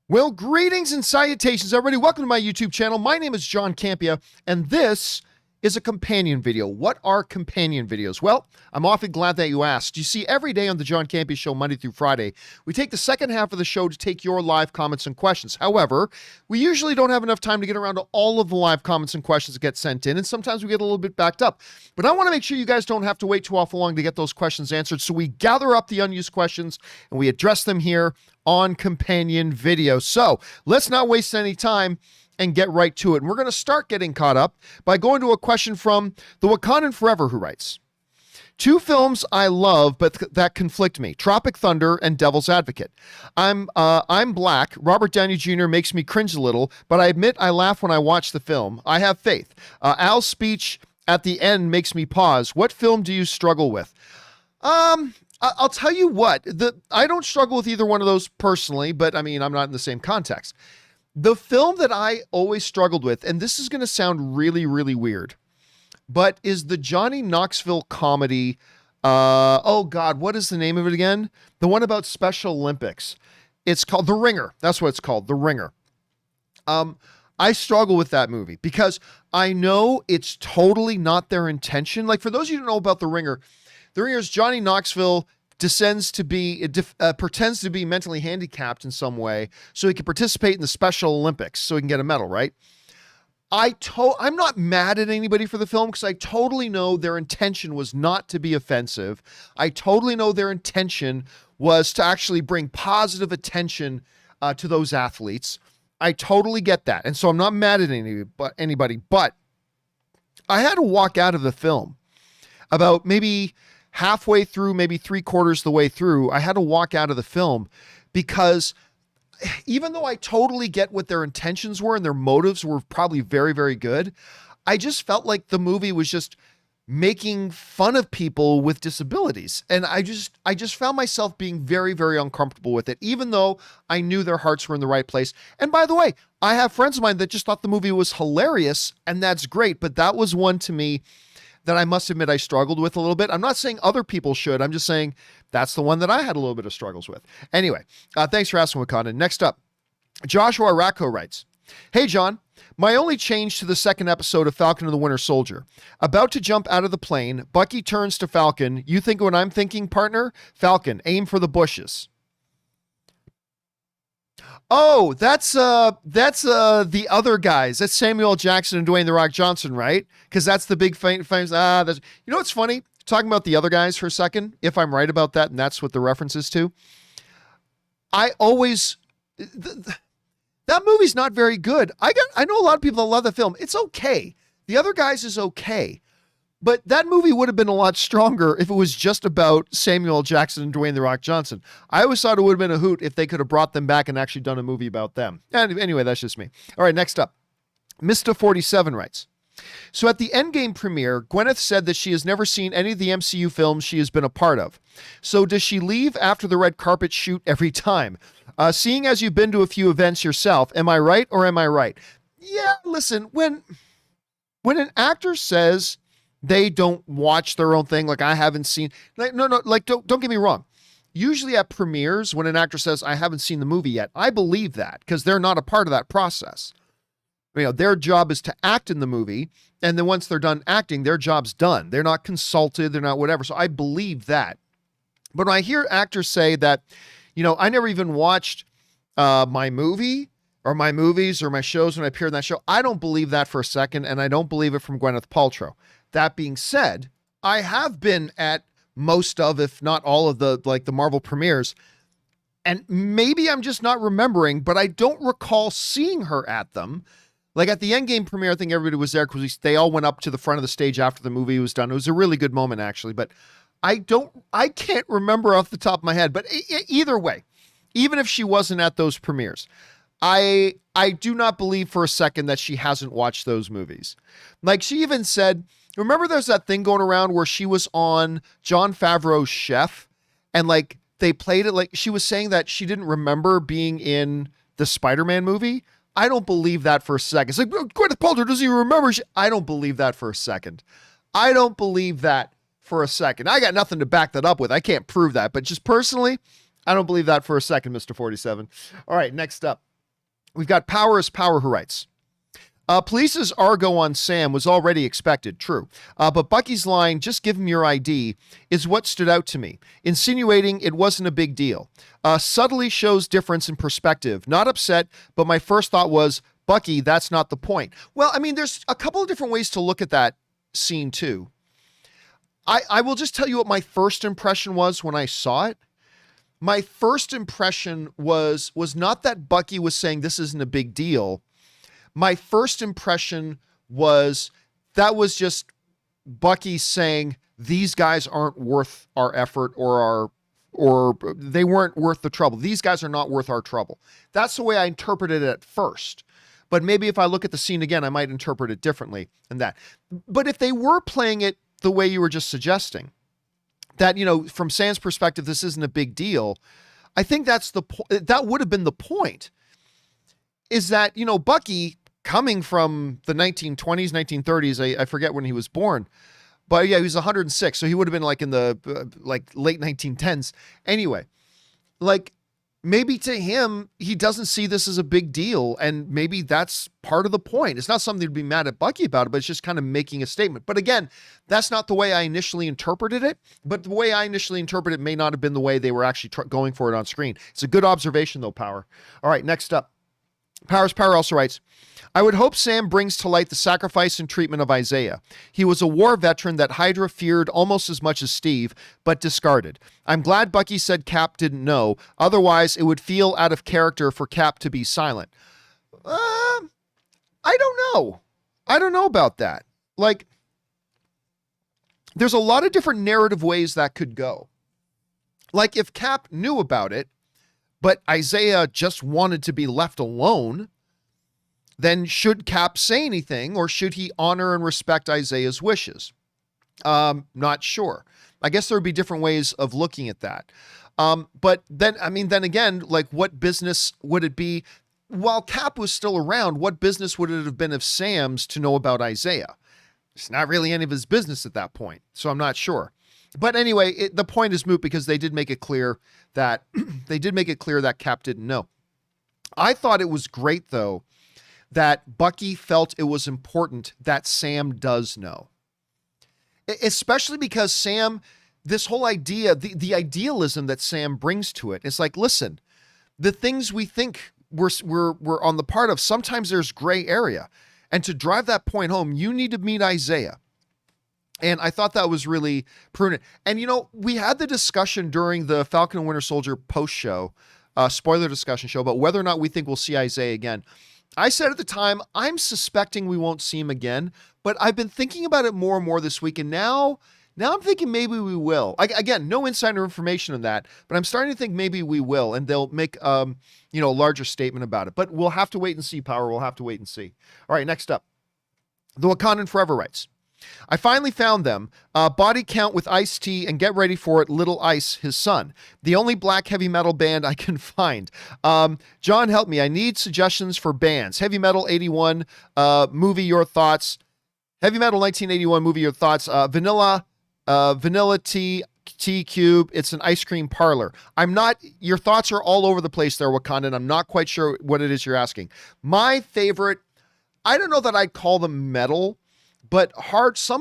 Well, greetings and salutations, everybody. Welcome to my YouTube channel. My name is John Campea, and this is a companion video. What are companion videos? Well, I'm awfully glad that you asked. You see, every day on the John Campea Show, Monday through Friday, we take the second half of the show to take your live comments and questions. However, we usually don't have enough time to get around to all of the live comments and questions that get sent in, and sometimes we get a little bit backed up. But I want to make sure you guys don't have to wait too awful long to get those questions answered, so we gather up the unused questions and we address them here on companion video. So let's not waste any time and get right to it. And we're going to start getting caught up by going to a question from the Wakandan Forever, who writes, two films I love but that conflict me, Tropic Thunder and Devil's Advocate. I'm black. Robert Downey Jr. makes me cringe a little, but I admit I laugh when I watch the film. I have faith. Al's speech at the end makes me pause. What film do you struggle with? I'll tell you what, I don't struggle with either one of those personally, but I mean, I'm not in the same context. The film that I always struggled with, and this is going to sound really, really weird, but is the Johnny Knoxville comedy. Oh God, what is the name of it again? The one about Special Olympics. It's called The Ringer. That's what it's called, The Ringer. I struggle with that movie because I know it's totally not their intention. Like, for those of you who don't know about The Ringer is Johnny Knoxville pretends to be mentally handicapped in some way so he can participate in the Special Olympics so he can get a medal, right? I'm not mad at anybody for the film because I totally know their intention was not to be offensive. I totally know their intention was to actually bring positive attention to those athletes. I totally get that. And so I'm not mad at anybody, but I had to walk out of the film about maybe halfway through, maybe 3/4 the way through. I had to walk out of the film because even though I totally get what their intentions were and their motives were probably very, very good, I just felt like the movie was just making fun of people with disabilities. And I just found myself being very, very uncomfortable with it, even though I knew their hearts were in the right place. And by the way, I have friends of mine that just thought the movie was hilarious, and that's great. But that was one to me that I must admit I struggled with a little bit. I'm not saying other people should. I'm just saying that's the one that I had a little bit of struggles with. Anyway, thanks for asking, Wakanda. Next up, Joshua Racco writes, hey, John, my only change to the second episode of Falcon and the Winter Soldier. About to jump out of the plane, Bucky turns to Falcon. You think what I'm thinking, partner? Falcon, aim for the bushes. Oh, that's the other guys. That's Samuel L. Jackson and Dwayne "The Rock" Johnson, right? Because that's the big famous. You know what's funny? Talking about the other guys for a second, if I'm right about that, and that's what the reference is to. That movie's not very good. I know a lot of people that love the film. It's okay. The Other Guys is okay. But that movie would have been a lot stronger if it was just about Samuel L. Jackson and Dwayne "The Rock" Johnson. I always thought it would have been a hoot if they could have brought them back and actually done a movie about them. And anyway, that's just me. All right, next up. Mr. 47 writes, so at the Endgame premiere, Gwyneth said that she has never seen any of the MCU films she has been a part of. So does she leave after the red carpet shoot every time? Seeing as you've been to a few events yourself, am I right or am I right? Yeah, listen, when an actor says they don't watch their own thing, like I haven't seen, like, no, like don't get me wrong. Usually at premieres, when an actor says I haven't seen the movie yet, I believe that because they're not a part of that process. You know, their job is to act in the movie, and then once they're done acting, their job's done. They're not consulted, they're not whatever. So I believe that. But when I hear actors say that, you know, I never even watched my movie or my movies or my shows when I appeared in that show, I don't believe that for a second, and I don't believe it from Gwyneth Paltrow. That being said, I have been at most of, if not all of the Marvel premieres, and maybe I'm just not remembering, but I don't recall seeing her at them. Like at the Endgame premiere, I think everybody was there because they all went up to the front of the stage after the movie was done. It was a really good moment, actually, but I can't remember off the top of my head. But either way, even if she wasn't at those premieres, I do not believe for a second that she hasn't watched those movies. Like she even said, remember there's that thing going around where she was on Jon Favreau's Chef and like they played it, like she was saying that she didn't remember being in the Spider-Man movie. I don't believe that for a second. It's like, Gwyneth Paltrow doesn't even remember. I don't believe that for a second. I don't believe that for a second. I got nothing to back that up with. I can't prove that, but just personally, I don't believe that for a second, Mr. 47. All right, next up. We've got Power is Power, who writes, Police's Argo on Sam was already expected, true. But Bucky's line, just give him your ID, is what stood out to me, insinuating it wasn't a big deal. Subtly shows difference in perspective. Not upset, but my first thought was, Bucky, that's not the point. Well, I mean, there's a couple of different ways to look at that scene, too. I will just tell you what my first impression was when I saw it. My first impression was not that Bucky was saying this isn't a big deal. My first impression was that was just Bucky saying these guys aren't worth our effort or they weren't worth the trouble. These guys are not worth our trouble. That's the way I interpreted it at first. But maybe if I look at the scene again, I might interpret it differently than that. But if they were playing it the way you were just suggesting, that, from Sam's perspective, this isn't a big deal, I think that's that would have been the point, is that, Bucky, coming from the 1920s, 1930s, I forget when he was born, but yeah, he was 106. So he would have been like in the late 1910s. Anyway, maybe to him, he doesn't see this as a big deal. And maybe that's part of the point. It's not something to be mad at Bucky about it, but it's just kind of making a statement. But again, that's not the way I initially interpreted it. But the way I initially interpreted it may not have been the way they were actually going for it on screen. It's a good observation though, Power. All right, next up. Power also writes, I would hope Sam brings to light the sacrifice and treatment of Isaiah. He was a war veteran that Hydra feared almost as much as Steve, but discarded. I'm glad Bucky said Cap didn't know. Otherwise, it would feel out of character for Cap to be silent. I don't know. I don't know about that. There's a lot of different narrative ways that could go. If Cap knew about it, but Isaiah just wanted to be left alone, then should Cap say anything, or should he honor and respect Isaiah's wishes? Not sure. I guess there would be different ways of looking at that. But then again, what business would it be? While Cap was still around, what business would it have been of Sam's to know about Isaiah? It's not really any of his business at that point, so I'm not sure. But anyway, the point is moot because they did make it clear that Cap didn't know. I thought it was great, though, that Bucky felt it was important that Sam does know. Especially because Sam, this whole idea, the idealism that Sam brings to it, it's like, listen, the things we think we're on the part of, sometimes there's gray area. And to drive that point home, you need to meet Isaiah. And I thought that was really prudent. And, we had the discussion during the Falcon and Winter Soldier post-show, spoiler discussion show, about whether or not we think we'll see Isaiah again. I said at the time, I'm suspecting we won't see him again, but I've been thinking about it more and more this week, and now I'm thinking maybe we will. Again, no insider information on that, but I'm starting to think maybe we will, and they'll make a larger statement about it. But we'll have to wait and see, Power. We'll have to wait and see. All right, next up. The Wakandan Forever writes, I finally found them. Body Count with Ice-T, and get ready for it, Little Ice, his son. The only black heavy metal band I can find. John, help me. I need suggestions for bands. Heavy Metal 81, movie, your thoughts. Heavy Metal 1981, movie, your thoughts. Vanilla T-Cube, it's an ice cream parlor. Your thoughts are all over the place there, Wakandan. I'm not quite sure what it is you're asking. My favorite, I don't know that I'd call them metal, but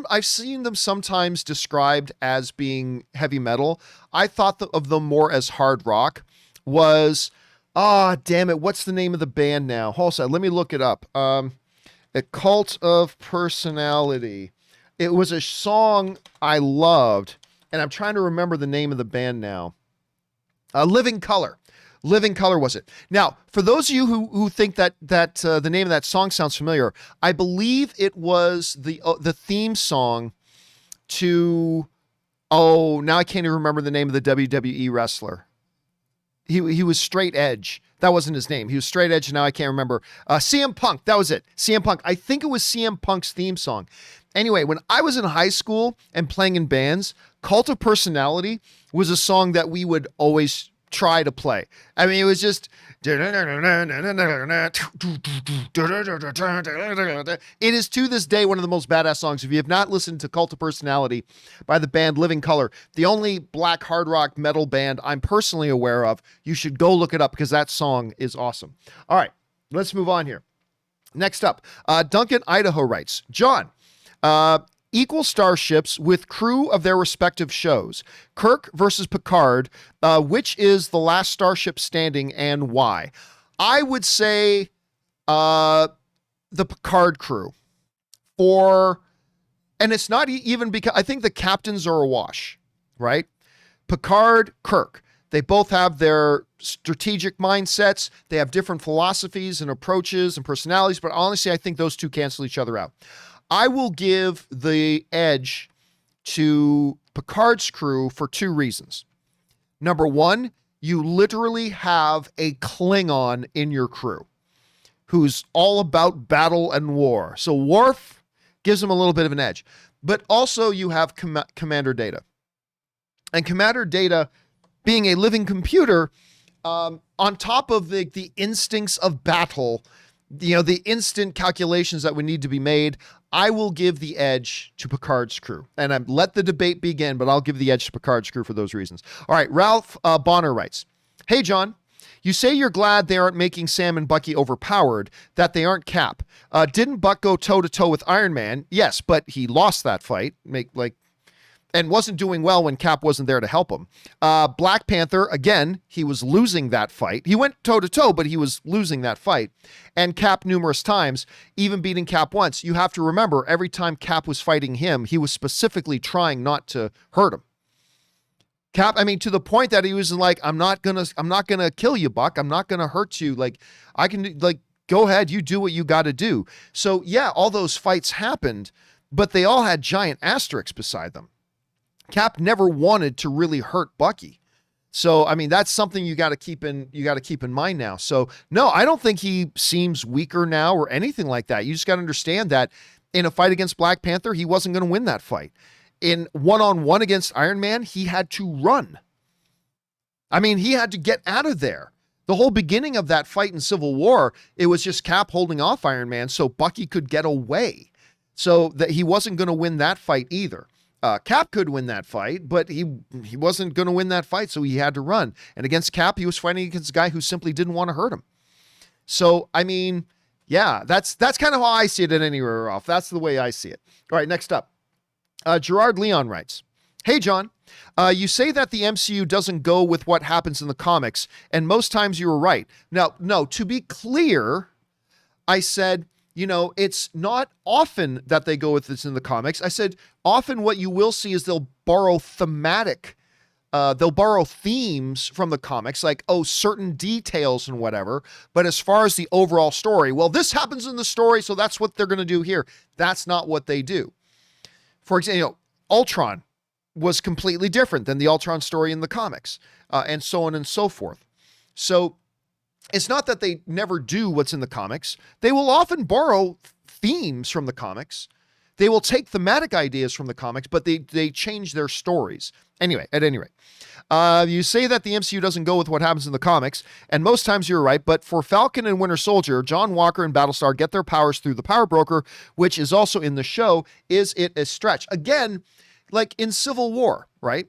I've seen them sometimes described as being heavy metal. I thought of them more as hard rock. Damn it, what's the name of the band now? Hold on, let me look it up. A Cult of Personality. It was a song I loved, and I'm trying to remember the name of the band now. Living Color. Living Color was it. Now, for those of you who think that the name of that song sounds familiar, I believe it was the theme song to, now I can't even remember the name of the WWE wrestler. He was Straight Edge. That wasn't his name. He was Straight Edge, and now I can't remember. CM Punk, that was it. CM Punk. I think it was CM Punk's theme song. Anyway, when I was in high school and playing in bands, Cult of Personality was a song that we would always try to play. I mean, it was just, it is to this day one of the most badass songs. If you have not listened to Cult of Personality by the band Living Color, the only black hard rock metal band I'm personally aware of, you should go look it up because that song is awesome. All right, let's move on here. Next up, Duncan Idaho writes, John, equal starships with crew of their respective shows. Kirk versus Picard. Which is the last starship standing and why? I would say the Picard crew. And it's not even because I think the captains are a wash, right? Picard, Kirk. They both have their strategic mindsets. They have different philosophies and approaches and personalities, but honestly, I think those two cancel each other out. I will give the edge to Picard's crew for two reasons. Number one, you literally have a Klingon in your crew who's all about battle and war. So Worf gives him a little bit of an edge. But also you have Commander Data. And Commander Data, being a living computer, on top of the instincts of battle, the instant calculations that would need to be made, I will give the edge to Picard's crew. And I let the debate begin, but I'll give the edge to Picard's crew for those reasons. All right, Ralph Bonner writes, Hey, John, you say you're glad they aren't making Sam and Bucky overpowered, that they aren't Cap. Didn't Buck go toe-to-toe with Iron Man? Yes, but he lost that fight. And wasn't doing well when Cap wasn't there to help him. Black Panther, again, he was losing that fight. He went toe-to-toe, but he was losing that fight. And Cap numerous times, even beating Cap once. You have to remember, every time Cap was fighting him, he was specifically trying not to hurt him. Cap, to the point that he was like, I'm not gonna kill you, Buck. I'm not gonna hurt you. I can, go ahead, you do what you gotta do. So yeah, all those fights happened, but they all had giant asterisks beside them. Cap never wanted to really hurt Bucky. So, that's something you got to keep in mind now. So, no, I don't think he seems weaker now or anything like that. You just got to understand that in a fight against Black Panther, he wasn't going to win that fight. In one-on-one against Iron Man, he had to run. He had to get out of there. The whole beginning of that fight in Civil War, it was just Cap holding off Iron Man so Bucky could get away. So that he wasn't going to win that fight either. Cap could win that fight, but he wasn't going to win that fight, so he had to run. And against Cap, he was fighting against a guy who simply didn't want to hurt him. So, yeah, that's kind of how I see it at any rate, Ralph. That's the way I see it. All right, next up. Gerard Leon writes, Hey, John, you say that the MCU doesn't go with what happens in the comics, and most times you were right. Now, no, to be clear, I said, it's not often that they go with this in the comics. I said, often what you will see is they'll borrow themes from the comics, like, certain details and whatever. But as far as the overall story, well, this happens in the story, so that's what they're going to do here. That's not what they do. For example, Ultron was completely different than the Ultron story in the comics, and so on and so forth. So it's not that they never do what's in the comics. They will often borrow themes from the comics. They will take thematic ideas from the comics, but they change their stories. Anyway, at any rate, you say that the MCU doesn't go with what happens in the comics, and most times you're right, but for Falcon and Winter Soldier, John Walker and Battlestar get their powers through the Power Broker, which is also in the show. Is it a stretch? Again, like in Civil War, right?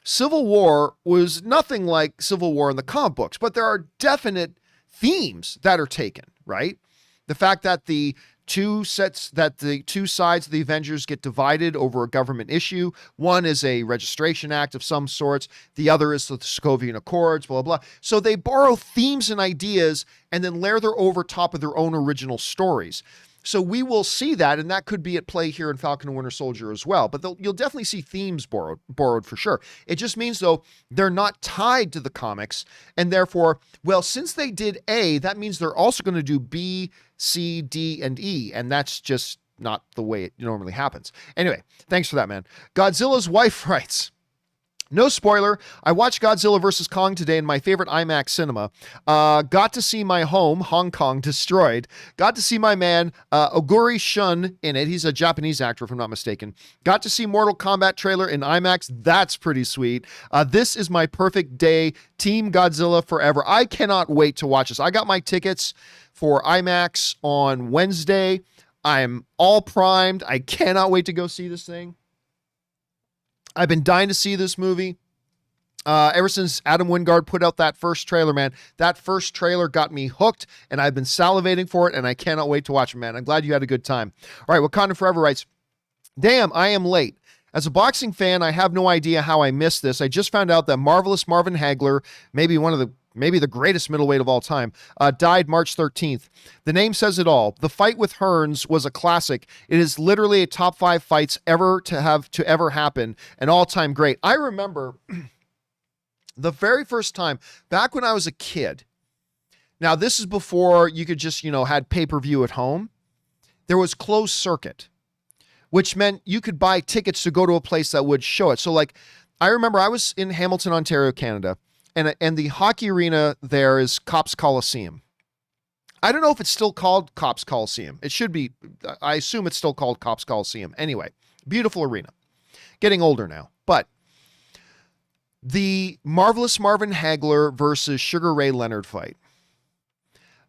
Civil War was nothing like Civil War in the comic books, but there are definite themes that are taken, right? The fact that the two sides of the Avengers get divided over a government issue. One is a registration act of some sorts. The other is the Sokovian Accords, blah, blah, blah. So they borrow themes and ideas and then layer them over top of their own original stories. So we will see that, and that could be at play here in Falcon and Winter Soldier as well. But you'll definitely see themes borrowed for sure. It just means, though, they're not tied to the comics, and therefore, well, since they did A, that means they're also going to do B, C, D, and E, and that's just not the way it normally happens. Anyway, thanks for that, man. Godzilla's wife writes, no spoiler, I watched Godzilla vs. Kong today in my favorite IMAX cinema. Got to see my home, Hong Kong, destroyed. Got to see my man, Oguri Shun, in it. He's a Japanese actor, if I'm not mistaken. Got to see Mortal Kombat trailer in IMAX. That's pretty sweet. This is my perfect day. Team Godzilla forever. I cannot wait to watch this. I got my tickets for IMAX on Wednesday. I'm all primed. I cannot wait to go see this thing. I've been dying to see this movie. Ever since Adam Wingard put out that first trailer, man, that first trailer got me hooked, and I've been salivating for it, and I cannot wait to watch it, man. I'm glad you had a good time. All right, Wakanda Forever writes, damn, I am late. As a boxing fan, I have no idea how I missed this. I just found out that Marvelous Marvin Hagler, maybe the greatest middleweight of all time, died March 13th. The name says it all. The fight with Hearns was a classic. It is literally a top 5 fights ever to ever happen, an all-time great. I remember the very first time, back when I was a kid. Now, this is before you could just, had pay-per-view at home. There was closed circuit, which meant you could buy tickets to go to a place that would show it. So, I remember I was in Hamilton, Ontario, Canada, and the hockey arena there is Copps Coliseum. I don't know if it's still called Copps Coliseum. It should be. I assume it's still called Copps Coliseum. Anyway, beautiful arena. Getting older now, but the Marvelous Marvin Hagler versus Sugar Ray Leonard fight.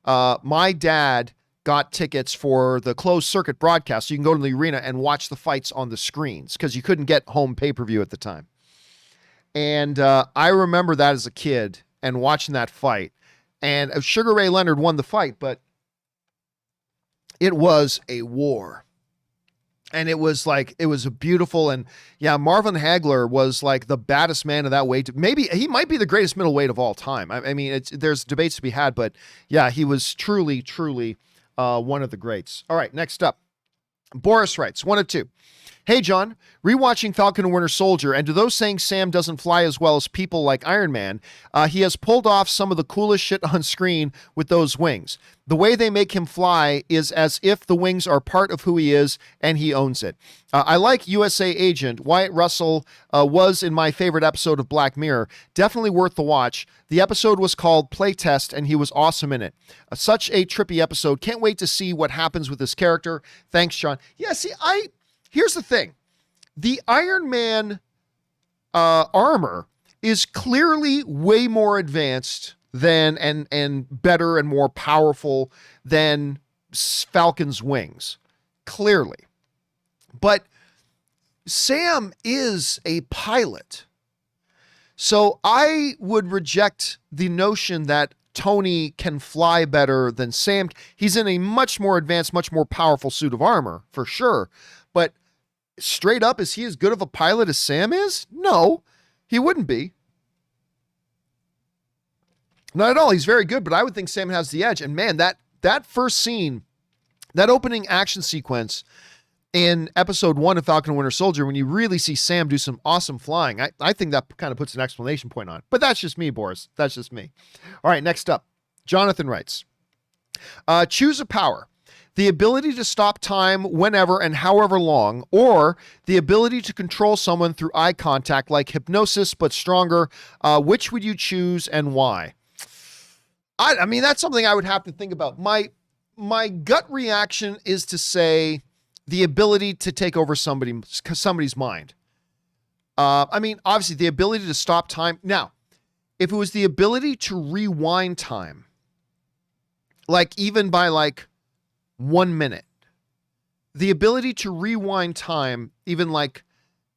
My dad got tickets for the closed circuit broadcast, so you can go to the arena and watch the fights on the screens because you couldn't get home pay-per-view at the time. And I remember that as a kid and watching that fight. And Sugar Ray Leonard won the fight, but it was a war. And it was a beautiful, and yeah, Marvin Hagler was like the baddest man of that weight. Maybe he might be the greatest middleweight of all time. I mean, there's debates to be had, but yeah, he was truly, truly one of the greats. All right, next up. Boris writes, 1 of 2. Hey, John, rewatching Falcon and Winter Soldier, and to those saying Sam doesn't fly as well as people like Iron Man, he has pulled off some of the coolest shit on screen with those wings. The way they make him fly is as if the wings are part of who he is, and he owns it. I like USA Agent. Wyatt Russell was in my favorite episode of Black Mirror. Definitely worth the watch. The episode was called Playtest, and he was awesome in it. Such a trippy episode. Can't wait to see what happens with this character. Thanks, John. Yeah, see, here's the thing. The Iron Man armor is clearly way more advanced than and better and more powerful than Falcon's wings. Clearly. But Sam is a pilot. So I would reject the notion that Tony can fly better than Sam. He's in a much more advanced, much more powerful suit of armor, for sure. But straight up, is he as good of a pilot as Sam is? No, he wouldn't be. Not at all. He's very good, but I would think Sam has the edge. And man, that first scene, that opening action sequence in episode 1 of Falcon and Winter Soldier, when you really see Sam do some awesome flying, I think that kind of puts an exclamation point on it. But that's just me, Boris. That's just me. All right, next up. Jonathan writes, choose a power. The ability to stop time whenever and however long, or the ability to control someone through eye contact like hypnosis but stronger. Which would you choose and why? I mean, that's something I would have to think about. My gut reaction is to say the ability to take over somebody's mind. I mean, obviously the ability to stop time. Now, if it was the ability to rewind time, like even by 1 minute, the ability to rewind time, even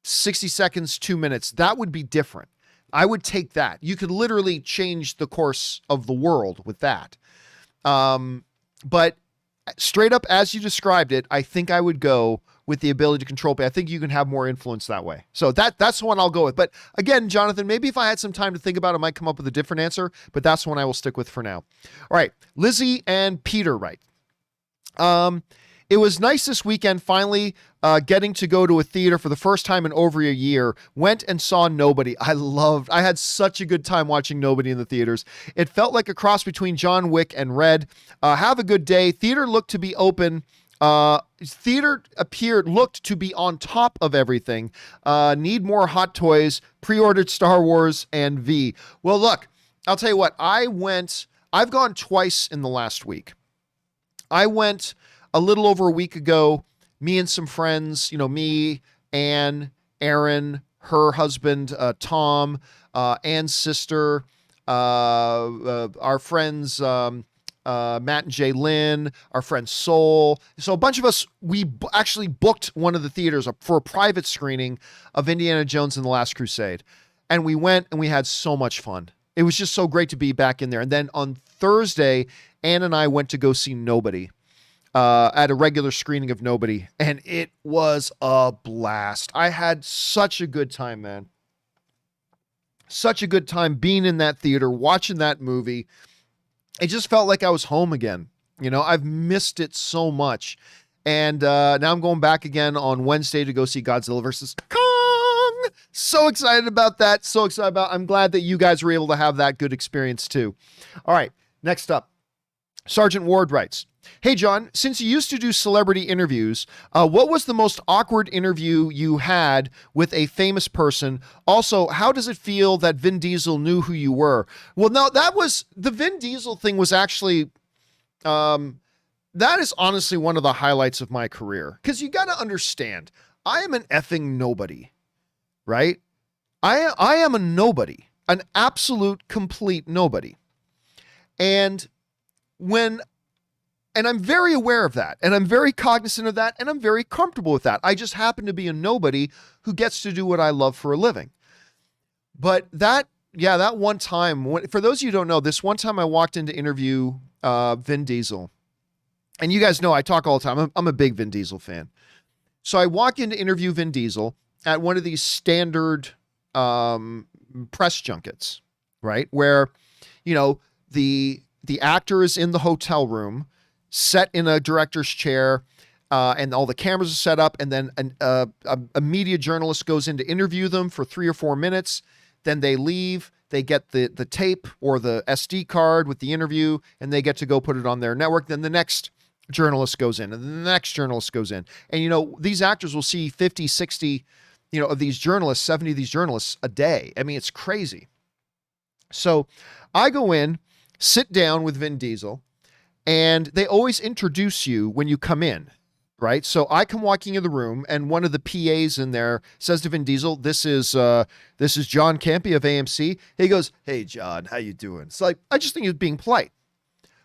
60 seconds, 2 minutes, that would be different. I would take that. You could literally change the course of the world with that. But straight up, as you described it, I think I would go with the ability to control. I think you can have more influence that way. So that's the one I'll go with. But again, Jonathan, maybe if I had some time to think about it, I might come up with a different answer, but that's the one I will stick with for now. All right. Lizzie and Peter write. It was nice this weekend finally getting to go to a theater for the first time in over a year. Went and saw Nobody. I had such a good time watching Nobody in the theaters. It felt like a cross between John Wick and Red. Have a good day. Theater looked to be open. Theater looked to be on top of everything. Need more hot toys. Pre-ordered Star Wars and V. Well, look, I'll tell you what. I've gone twice in the last week. I went a little over a week ago, me and some friends, me, Anne, Aaron, her husband, Tom, Anne's sister, our friends, Matt and Jay Lynn, our friend Soul. So a bunch of us, we actually booked one of the theaters for a private screening of Indiana Jones and the Last Crusade. And we went and we had so much fun. It was just so great to be back in there. And then on Thursday, Ann and I went to go see Nobody at a regular screening of Nobody. And it was a blast. I had such a good time, man. Such a good time being in that theater, watching that movie. It just felt like I was home again. You know, I've missed it so much. And now I'm going back again on Wednesday to go see Godzilla vs. Kong. So excited about that. So excited about I'm glad that you guys were able to have that good experience too. All right, next up. Sergeant Ward writes, "Hey, John, since you used to do celebrity interviews, what was the most awkward interview you had with a famous person? Also, how does it feel that Vin Diesel knew who you were?" Well, no, the Vin Diesel thing was actually, that is honestly one of the highlights of my career. Because you got to understand, I am an effing nobody, right? I am a nobody, an absolute, complete nobody. And I'm very aware of that, and I'm very cognizant of that, and I'm very comfortable with that. I just happen to be a nobody who gets to do what I love for a living. But that one time, for those of you who don't know, this one time I walked in to interview Vin Diesel, and you guys know I talk all the time. I'm a big Vin Diesel fan. So I walk in to interview Vin Diesel at one of these standard press junkets, right? Where, you know, the actor is in the hotel room, set in a director's chair, and all the cameras are set up, and then a media journalist goes in to interview them for 3 or 4 minutes. Then they leave, they get the tape or the SD card with the interview, and they get to go put it on their network. Then the next journalist goes in, and the next journalist goes in. And, you know, these actors will see 50, 60, you know, of these journalists, 70 of these journalists a day. I mean, it's crazy. So I go in, sit down with Vin Diesel, and they always introduce you when you come in, right? So I come walking in the room, and one of the PAs in there says to Vin Diesel, this is John Campea of AMC. He goes, "Hey, John, how you doing?" It's like, I just think he was being polite.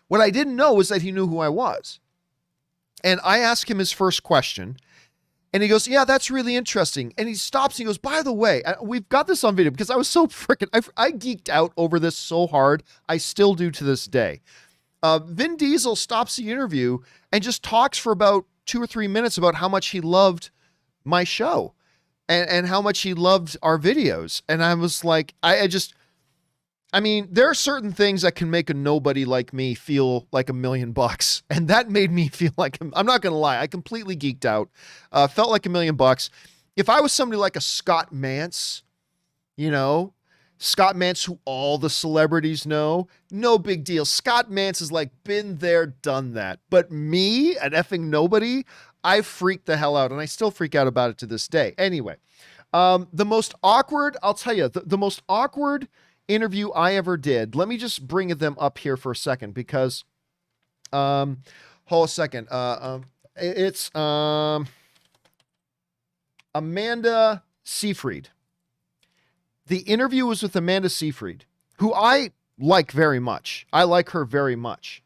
What I didn't know was that he knew who I was. And I asked him his first question, and he goes, "Yeah, that's really interesting." And he stops, and he goes, "By the way," we've got this on video because I was so freaking, I geeked out over this so hard. I still do to this day. Vin Diesel stops the interview and just talks for about 2 or 3 minutes about how much he loved my show and how much he loved our videos. And I was like, I mean, there are certain things that can make a nobody like me feel like $1 million. And that made me feel like, I'm not going to lie, I completely geeked out. Felt like $1 million. If I was somebody like a Scott Mance, you know, Scott Mance, who all the celebrities know, no big deal. Scott Mance has like been there, done that. But me, an effing nobody, I freaked the hell out, and I still freak out about it to this day. Anyway, the most awkward, I'll tell you, the most awkward interview I ever did. Let me just bring them up here for a second because, hold a second. It's Amanda Seyfried. The interview was with Amanda Seyfried, who I like very much. I like her very much.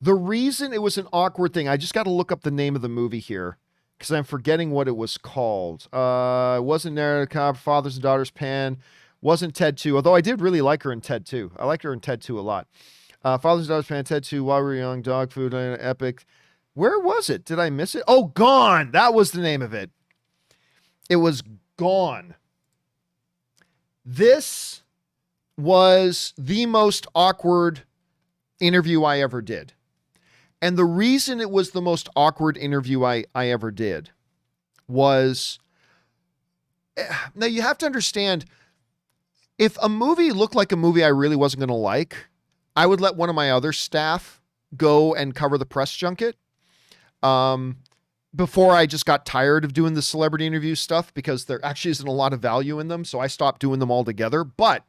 The reason it was an awkward thing, I just got to look up the name of the movie here because I'm forgetting what it was called. It wasn't Narrative Cop, Fathers and Daughters Pan, wasn't Ted 2, although I did really like her in Ted 2. I liked her in Ted 2 a lot. Fathers and Daughters Pan, Ted 2, While We Were Young, Dog Food, Epic. Where was it? Did I miss it? Oh, Gone. That was the name of it. It was Gone. This was the most awkward interview I ever did. And the reason it was the most awkward interview I ever did was, now you have to understand, if a movie looked like a movie I really wasn't going to like, I would let one of my other staff go and cover the press junket. Before I just got tired of doing the celebrity interview stuff because there actually isn't a lot of value in them. So I stopped doing them altogether. But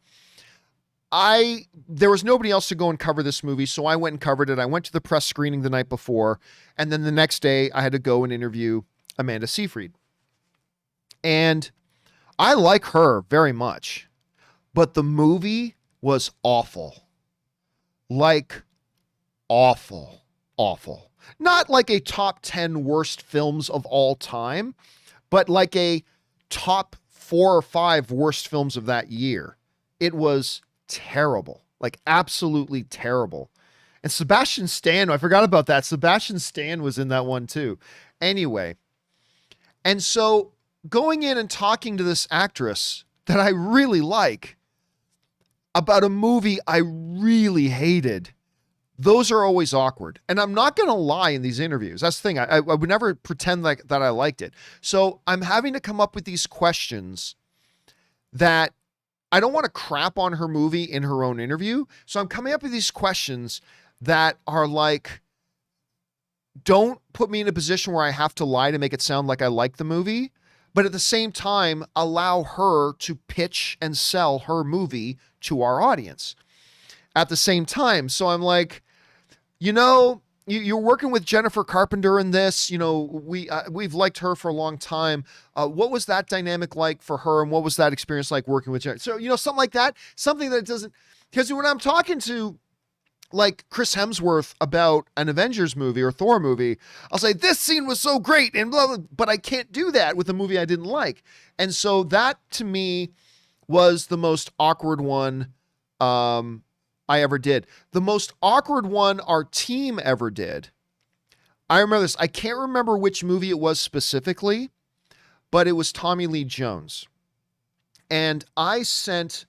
there was nobody else to go and cover this movie. So I went and covered it. I went to the press screening the night before. And then the next day I had to go and interview Amanda Seyfried. And I like her very much. But the movie was awful. Like awful. Not like a top 10 worst films of all time, but like a top 4 or 5 worst films of that year. It was terrible, like absolutely terrible. And Sebastian Stan, I forgot about that. Sebastian Stan was in that one too. Anyway, and so going in and talking to this actress that I really like about a movie I really hated, those are always awkward. And I'm not going to lie in these interviews. That's the thing. I would never pretend like that I liked it. So I'm having to come up with these questions that I don't want to crap on her movie in her own interview. So I'm coming up with these questions that are like, don't put me in a position where I have to lie to make it sound like I like the movie, but at the same time, allow her to pitch and sell her movie to our audience at the same time. So I'm like, you're working with Jennifer Carpenter in this, we've liked her for a long time. What was that dynamic like for her? And what was that experience like working with Jennifer? So, something like that, something that doesn't, because when I'm talking to like Chris Hemsworth about an Avengers movie or Thor movie, I'll say this scene was so great and blah, blah, but I can't do that with a movie I didn't like. And so that to me was the most awkward one I ever did. The most awkward one our team ever did. I remember this. I can't remember which movie it was specifically, but it was Tommy Lee Jones. And I sent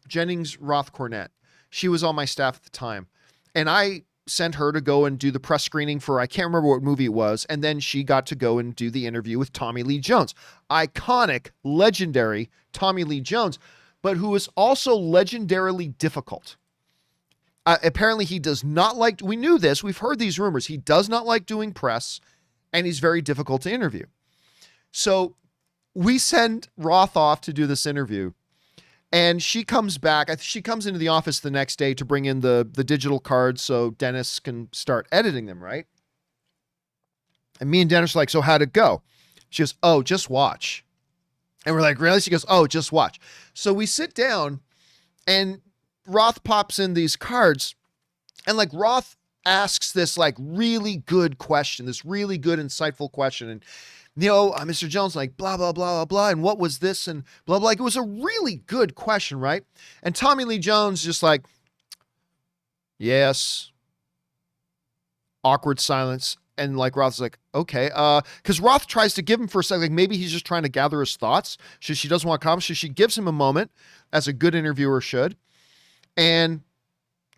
Jennings Roth Cornett. She was on my staff at the time. And I sent her to go and do the press screening for, I can't remember what movie it was. And then she got to go and do the interview with Tommy Lee Jones. Iconic, legendary Tommy Lee Jones, but who is also legendarily difficult. Apparently he does not like, we knew this, we've heard these rumors. He does not like doing press and he's very difficult to interview. So we send Roth off to do this interview. And she comes back. She comes into the office the next day to bring in the digital cards so Dennis can start editing them, right? And me and Dennis are like, so how'd it go? She goes, oh, just watch. And we're like, really? She goes, oh, just watch. So we sit down and Roth pops in these cards and like Roth asks this like really good question, this really good, insightful question. And Mr. Jones, like, blah, blah, blah, blah, blah. And what was this? And blah, blah. Like, it was a really good question, right? And Tommy Lee Jones just like, yes. Awkward silence. And like, Roth's like, okay. Because Roth tries to give him for a second, like maybe he's just trying to gather his thoughts. She doesn't want to comment. So she gives him a moment, as a good interviewer should. And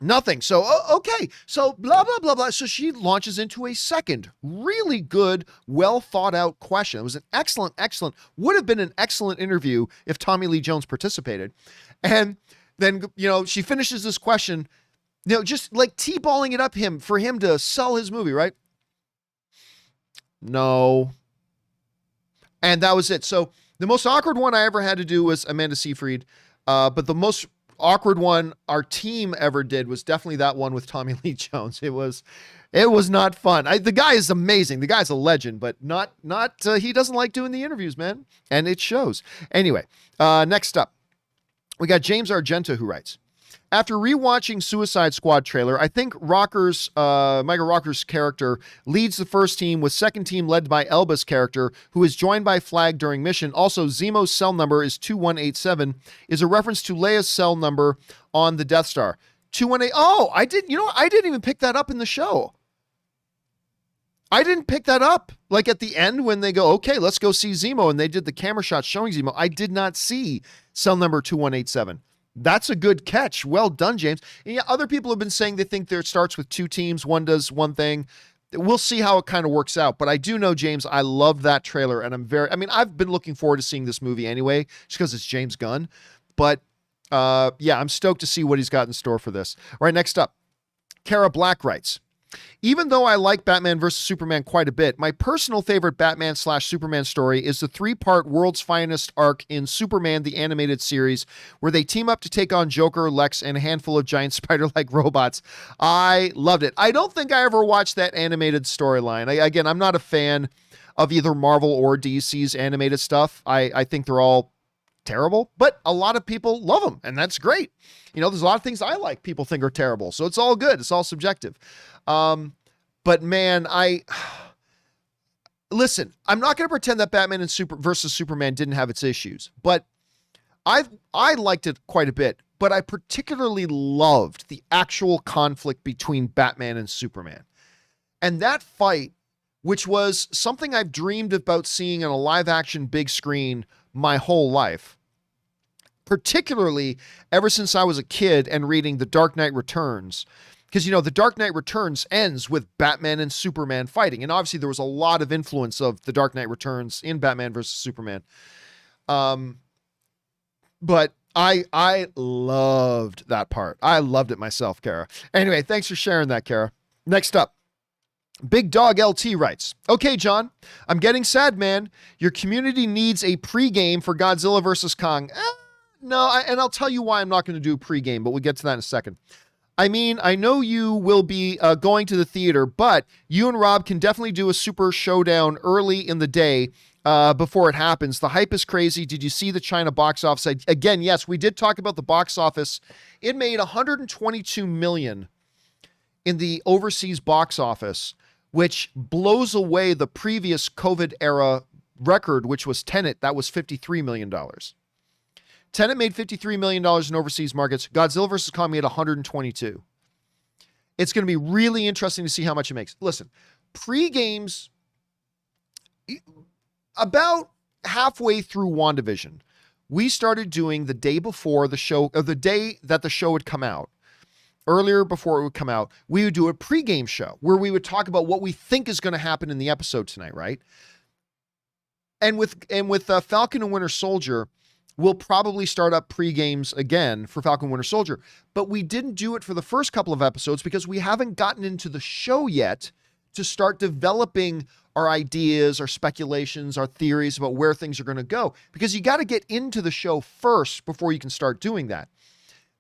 nothing. So, okay. So blah, blah, blah, blah. So she launches into a second really good, well thought out question. It was an excellent, would have been an excellent interview if Tommy Lee Jones participated. And then, she finishes this question, just like T-balling it up for him to sell his movie, right? No. And that was it. So the most awkward one I ever had to do was Amanda Seyfried. But the most awkward one our team ever did was definitely that one with Tommy Lee Jones. It was not fun. The guy is amazing. The guy's a legend, but not he doesn't like doing the interviews, man. And it shows. Anyway, next up, we got James Argenta who writes, after rewatching Suicide Squad trailer, I think Michael Rocker's character leads the first team, with second team led by Elba's character, who is joined by Flag during mission. Also, Zemo's cell number is 2187, is a reference to Leia's cell number on the Death Star. 218. Oh, I didn't even pick that up in the show. I didn't pick that up. Like at the end when they go, okay, let's go see Zemo, and they did the camera shot showing Zemo. I did not see cell number 2187. That's a good catch. Well done, James. And yeah, other people have been saying they think there starts with 2 teams. One does one thing. We'll see how it kind of works out. But I do know, James, I love that trailer. And I've been looking forward to seeing this movie anyway, just because it's James Gunn. But yeah, I'm stoked to see what he's got in store for this. All right, next up, Kara Black writes, even though I like Batman vs. Superman quite a bit, my personal favorite Batman/Superman story is the 3-part World's Finest arc in Superman the Animated Series, where they team up to take on Joker, Lex, and a handful of giant spider-like robots. I loved it. I don't think I ever watched that animated storyline. Again, I'm not a fan of either Marvel or DC's animated stuff. I think they're all terrible, but a lot of people love them, and that's great. There's a lot of things I like people think are terrible, so it's all good. It's all subjective. But man, listen, I'm not going to pretend that Batman and versus Superman didn't have its issues, but I liked it quite a bit, but I particularly loved the actual conflict between Batman and Superman. And that fight, which was something I've dreamed about seeing on a live action big screen my whole life, particularly ever since I was a kid and reading The Dark Knight Returns. Because, The Dark Knight Returns ends with Batman and Superman fighting. And obviously there was a lot of influence of The Dark Knight Returns in Batman versus Superman. But I loved that part. I loved it myself, Kara. Anyway, thanks for sharing that, Kara. Next up, Big Dog LT writes, okay, John, I'm getting sad, man. Your community needs a pregame for Godzilla vs. Kong. And I'll tell you why I'm not going to do a pregame, but we'll get to that in a second. I mean, I know you will be going to the theater, but you and Rob can definitely do a super showdown early in the day before it happens. The hype is crazy. Did you see the China box office? Again, yes, we did talk about the box office. It made $122 million in the overseas box office, which blows away the previous COVID era record, which was Tenet. That was $53 million. Tenet made $53 million in overseas markets. Godzilla vs. Kong made $122. It's going to be really interesting to see how much it makes. Listen, pre-games, about halfway through WandaVision, we started doing the day before the show, or the day that the show would come out. Earlier, before it would come out, we would do a pregame show where we would talk about what we think is going to happen in the episode tonight, right? And with Falcon and Winter Soldier, we'll probably start up pre-games again for Falcon and Winter Soldier. But we didn't do it for the first couple of episodes because we haven't gotten into the show yet to start developing our ideas, our speculations, our theories about where things are going to go. Because you got to get into the show first before you can start doing that.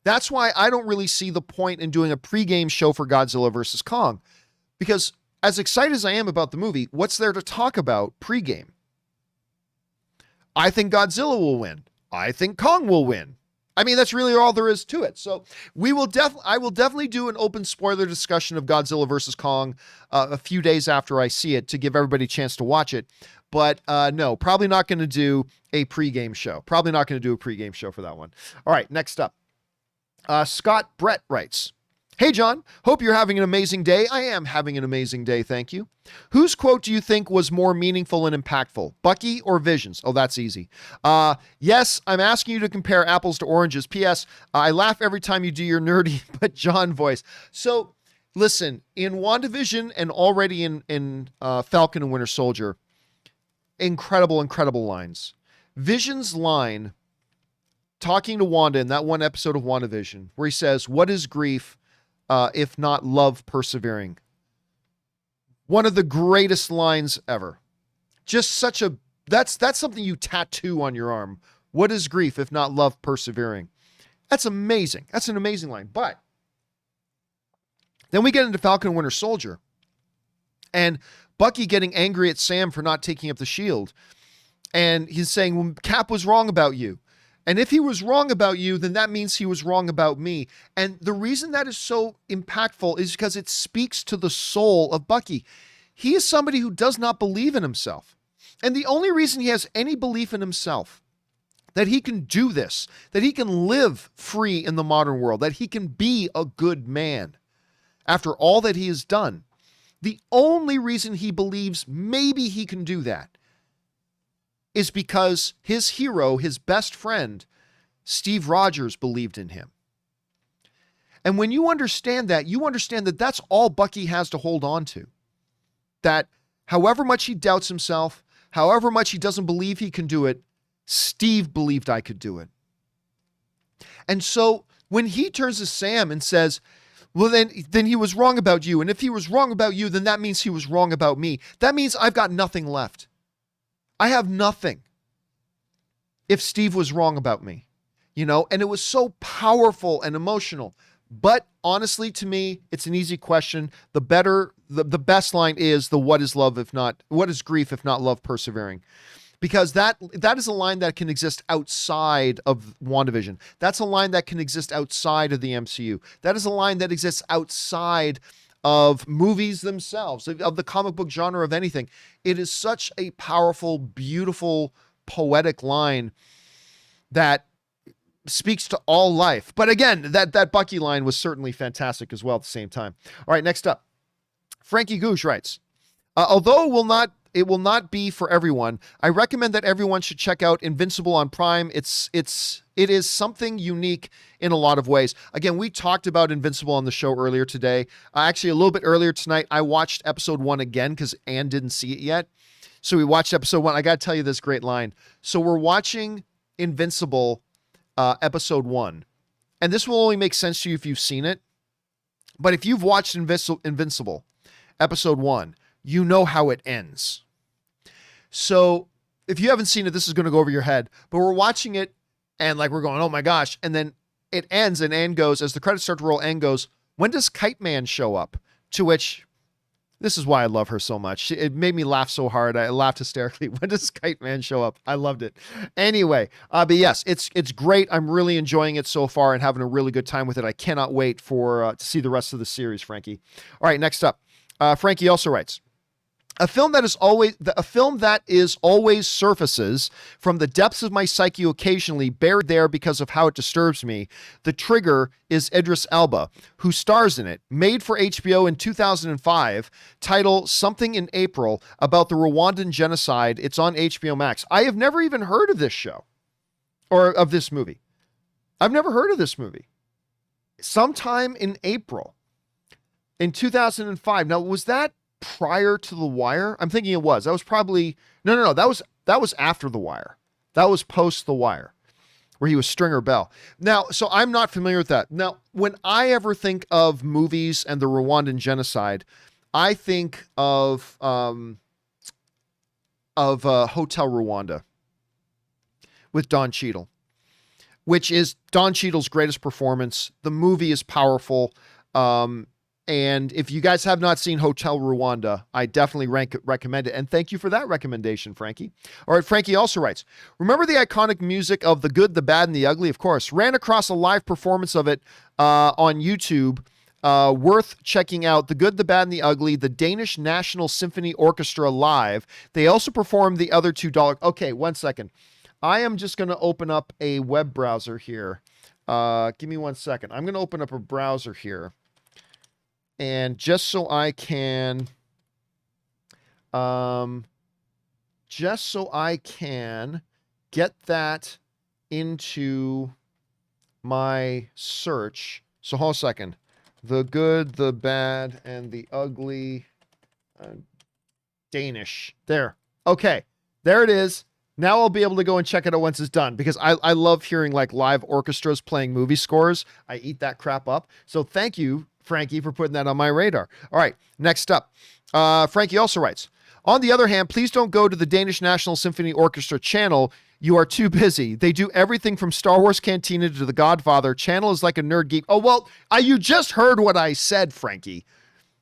That's why I don't really see the point in doing a pregame show for Godzilla vs. Kong. Because as excited as I am about the movie, what's there to talk about pregame? I think Godzilla will win. I think Kong will win. I mean, that's really all there is to it. So I will definitely do an open spoiler discussion of Godzilla vs. Kong a few days after I see it to give everybody a chance to watch it. But no, probably not going to do a pregame show. Probably not going to do a pregame show for that one. All right, next up. Scott Brett writes, hey, John, hope you're having an amazing day. I am having an amazing day, thank you. Whose quote do you think was more meaningful and impactful, Bucky or Visions? Oh, that's easy. Yes, I'm asking you to compare apples to oranges. P.S. I laugh every time you do your nerdy but John voice. So, listen, in WandaVision and already in Falcon and Winter Soldier, incredible lines. Vision's line, talking to Wanda in that one episode of WandaVision, where he says, what is grief if not love persevering? One of the greatest lines ever. Just such a, that's something you tattoo on your arm. What is grief if not love persevering? That's amazing. That's an amazing line. But then we get into Falcon and Winter Soldier and Bucky getting angry at Sam for not taking up the shield. And he's saying, well, Cap was wrong about you. And if he was wrong about you, then that means he was wrong about me. And the reason that is so impactful is because it speaks to the soul of Bucky. He is somebody who does not believe in himself. And the only reason he has any belief in himself, that he can do this, that he can live free in the modern world, that he can be a good man after all that he has done, the only reason he believes maybe he can do that is because his hero, his best friend, Steve Rogers, believed in him. And when you understand that, you understand that that's all Bucky has to hold on to. That however much he doubts himself, however much he doesn't believe he can do it, Steve believed I could do it. And so when he turns to Sam and says, well, then he was wrong about you. And if he was wrong about you, then that means he was wrong about me. That means I've got nothing left. I have nothing if Steve was wrong about me, and it was so powerful and emotional. But honestly, to me, it's an easy question. The best line is what is grief if not love persevering? Because that is a line that can exist outside of WandaVision. That's a line that can exist outside of the MCU. That is a line that exists outside of movies themselves, of the comic book genre, of anything. It is such a powerful, beautiful, poetic line that speaks to all life. But again, that Bucky line was certainly fantastic as well at the same time. All right, next up. Frankie Gooch writes, although it will not be for everyone, I recommend that everyone should check out Invincible on Prime. It is something unique in a lot of ways. Again, we talked about Invincible on the show earlier today. Actually, a little bit earlier tonight, I watched episode 1 again because Ann didn't see it yet. So we watched episode 1. I got to tell you this great line. So we're watching Invincible episode 1. And this will only make sense to you if you've seen it. But if you've watched Invincible episode 1, you know how it ends. So if you haven't seen it, this is going to go over your head. But we're watching it and like we're going, oh my gosh. And then it ends and Ann goes, as the credits start to roll, Ann goes, when does Kite Man show up? To which, this is why I love her so much. It made me laugh so hard. I laughed hysterically. When does Kite Man show up? I loved it. Anyway, but yes, it's great. I'm really enjoying it so far and having a really good time with it. I cannot wait to see the rest of the series, Frankie. All right, next up. Frankie also writes, a film that is always surfaces from the depths of my psyche, occasionally buried there because of how it disturbs me. The trigger is Idris Elba, who stars in it. Made for HBO in 2005, title Something in April, about the Rwandan genocide. It's on HBO Max. I have never even heard of this show or of this movie. I've never heard of this movie. Sometime in April in 2005. Now, was that prior to The Wire? I'm thinking it was. That was probably no. That was after The Wire. That was post The Wire, where he was Stringer Bell. Now, so I'm not familiar with that. Now, when I ever think of movies and the Rwandan genocide, I think of Hotel Rwanda with Don Cheadle, which is Don Cheadle's greatest performance. The movie is powerful. And if you guys have not seen Hotel Rwanda, I definitely recommend it. And thank you for that recommendation, Frankie. All right, Frankie also writes, remember the iconic music of The Good, the Bad, and the Ugly? Of course. Ran across a live performance of it on YouTube. Worth checking out. The Good, the Bad, and the Ugly, the Danish National Symphony Orchestra live. They also performed the other two dollars. Okay, 1 second. I am just going to open up a web browser here. Give me 1 second. I'm going to open up a browser here. And just so I can get that into my search. So hold on a second. The Good, the Bad, and the Ugly, Danish. There. Okay. There it is. Now I'll be able to go and check it out once it's done, because I love hearing like live orchestras playing movie scores. I eat that crap up. So thank you, Frankie, for putting that on my radar. All right, next up. Frankie also writes, on the other hand, please don't go to the Danish National Symphony Orchestra channel. You are too busy. They do everything from Star Wars Cantina to The Godfather. Channel is like a nerd geek. Oh, well, you just heard what I said, Frankie.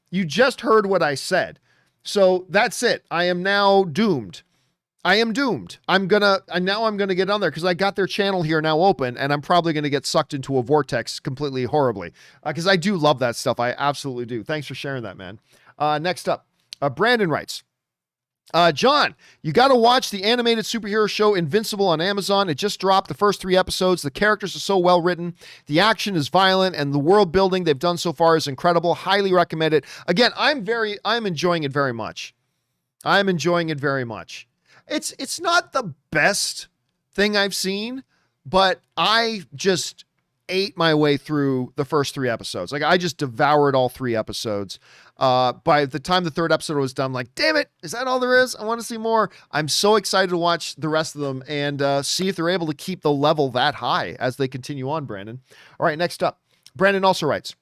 You just heard what I said. So that's it. I am now doomed. I'm gonna get on there because I got their channel here now open, and I'm probably gonna get sucked into a vortex completely horribly because I do love that stuff. I absolutely do. Thanks for sharing that, man. Next up, Brandon writes, John, you got to watch the animated superhero show Invincible on Amazon. It just dropped the first 3 episodes. The characters are so well written. The action is violent, and the world building they've done so far is incredible. Highly recommend it. Again, I'm enjoying it very much. It's not the best thing I've seen, but I just ate my way through the first 3 episodes. Like I just devoured all 3 episodes. By the time the 3rd episode was done, I'm like, damn it, is that all there is? I want to see more. I'm so excited to watch the rest of them and see if they're able to keep the level that high as they continue on, Brandon. All right, next up. Brandon also writes,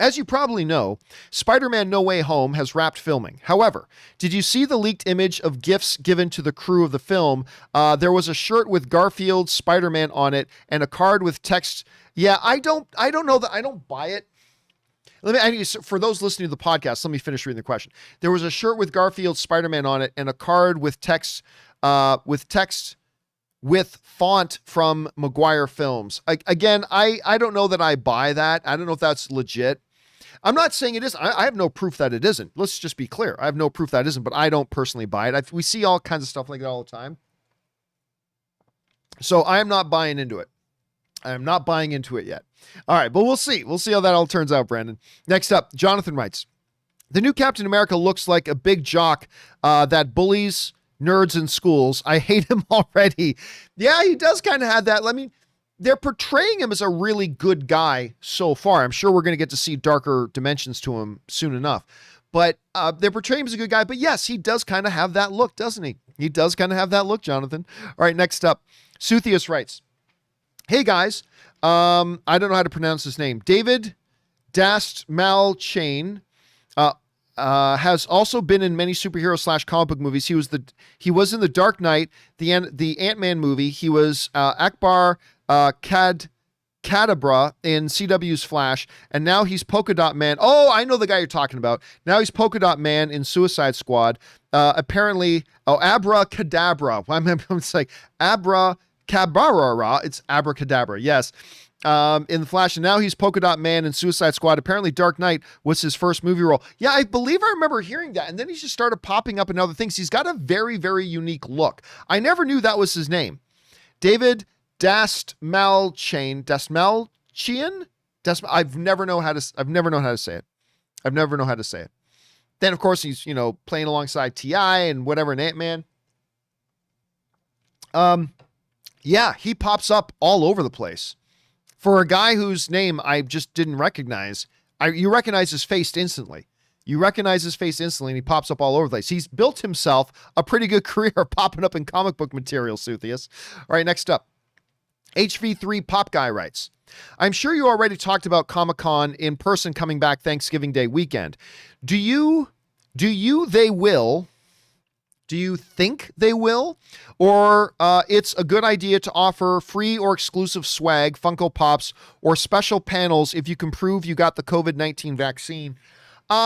as you probably know, Spider-Man No Way Home has wrapped filming. However, did you see the leaked image of gifts given to the crew of the film? There was a shirt with Garfield's Spider-Man on it and a card with text. Yeah, I don't know that. I don't buy it. For those listening to the podcast, let me finish reading the question. There was a shirt with Garfield's Spider-Man on it and a card with text with font from Maguire Films. Again, I don't know that I buy that. I don't know if that's legit. I'm not saying it is. I have no proof that it isn't. Let's just be clear. I have no proof that it isn't, but I don't personally buy it. We see all kinds of stuff like that all the time. So I am not buying into it. I am not buying into it yet. All right, but we'll see. We'll see how that all turns out, Brandon. Next up, Jonathan writes, the new Captain America looks like a big jock that bullies nerds in schools. I hate him already. Yeah, he does kind of have that. I mean, they're portraying him as a really good guy so far. I'm sure we're going to get to see darker dimensions to him soon enough. But they're portraying him as a good guy. But yes, he does kind of have that look, doesn't he? He does kind of have that look, Jonathan. All right, next up, Suthius writes, hey guys, I don't know how to pronounce his name. David Dastmalchian has also been in many superhero / comic book movies. He was in the Dark Knight, the Ant-Man movie. He was Akbar Kadabra in CW's Flash, and now he's Polka Dot Man. Oh, I know the guy you're talking about. Now he's Polka Dot Man in Suicide Squad. Apparently, Abracadabra. It's like Abracadabra. It's Abracadabra. Yes. In the Flash, and now he's Polka Dot Man in Suicide Squad. Apparently Dark Knight was his first movie role. Yeah, I believe I remember hearing that, and then he just started popping up in other things. He's got a very, very unique look. I never knew that was his name. David Dastmalchian. I've never known how to say it. I've never known how to say it. Then of course he's, playing alongside T.I. and whatever in Ant-Man. Yeah, he pops up all over the place. For a guy whose name I just didn't recognize, you recognize his face instantly. And he pops up all over the place. He's built himself a pretty good career popping up in comic book material, Suthius. All right, next up. HV3 Pop Guy writes, I'm sure you already talked about Comic-Con in person coming back Thanksgiving Day weekend. Do you think they will? Or it's a good idea to offer free or exclusive swag, Funko Pops, or special panels if you can prove you got the COVID-19 vaccine?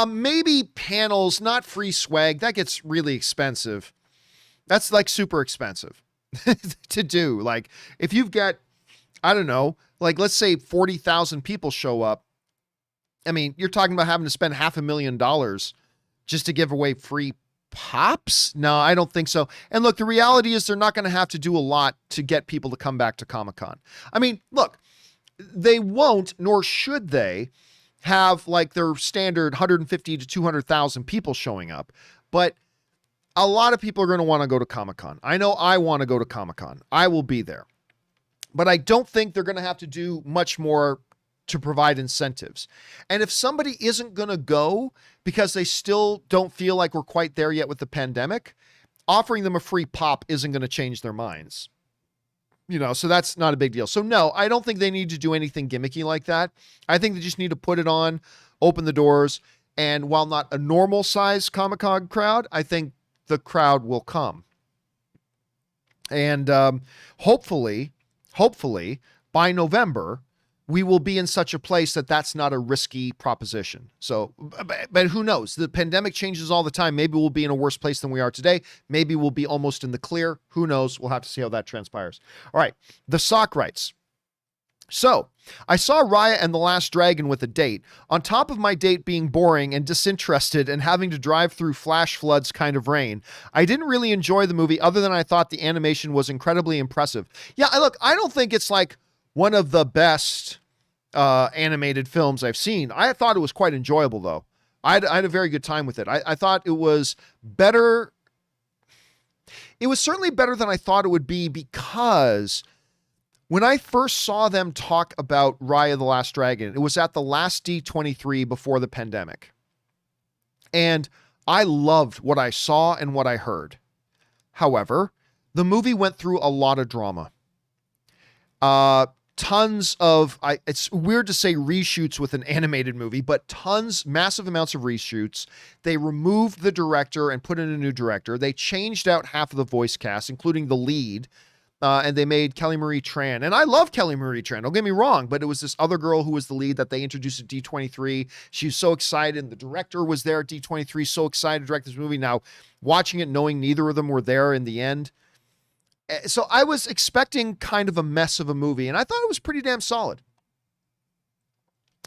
Maybe panels, not free swag. That gets really expensive. That's like super expensive to do. Like if you've got, I don't know, like let's say 40,000 people show up. I mean, you're talking about having to spend $500,000 just to give away free pops? No, I don't think so. And look, the reality is they're not going to have to do a lot to get people to come back to Comic-Con. I mean, look, they won't, nor should they have like their standard 150 to 200,000 people showing up. But a lot of people are going to want to go to Comic-Con. I know I want to go to Comic-Con. I will be there. But I don't think they're going to have to do much more to provide incentives. And if somebody isn't going to go because they still don't feel like we're quite there yet with the pandemic, offering them a free pop isn't going to change their minds. So that's not a big deal. So no, I don't think they need to do anything gimmicky like that. I think they just need to put it on, open the doors, and while not a normal size Comic-Con crowd, I think the crowd will come. And hopefully by November, we will be in such a place that that's not a risky proposition. So, but who knows? The pandemic changes all the time. Maybe we'll be in a worse place than we are today. Maybe we'll be almost in the clear. Who knows? We'll have to see how that transpires. All right. The Sock writes, so I saw Raya and the Last Dragon with a date. On top of my date being boring and disinterested and having to drive through flash floods kind of rain, I didn't really enjoy the movie other than I thought the animation was incredibly impressive. Yeah, look, I don't think it's like one of the best animated films I've seen. I thought it was quite enjoyable, though. I had a very good time with it. I thought it was better. It was certainly better than I thought it would be, because when I first saw them talk about Raya the Last Dragon, it was at the last D23 before the pandemic. And I loved what I saw and what I heard. However, the movie went through a lot of drama. Tons of, it's weird to say reshoots with an animated movie, but massive amounts of reshoots. They removed the director and put in a new director. They changed out half of the voice cast, including the lead, and they made Kelly Marie Tran. And I love Kelly Marie Tran, don't get me wrong, but it was this other girl who was the lead that they introduced at D23. She was so excited. The director was there at D23, so excited to direct this movie. Now, watching it, knowing neither of them were there in the end, so I was expecting kind of a mess of a movie, and I thought it was pretty damn solid.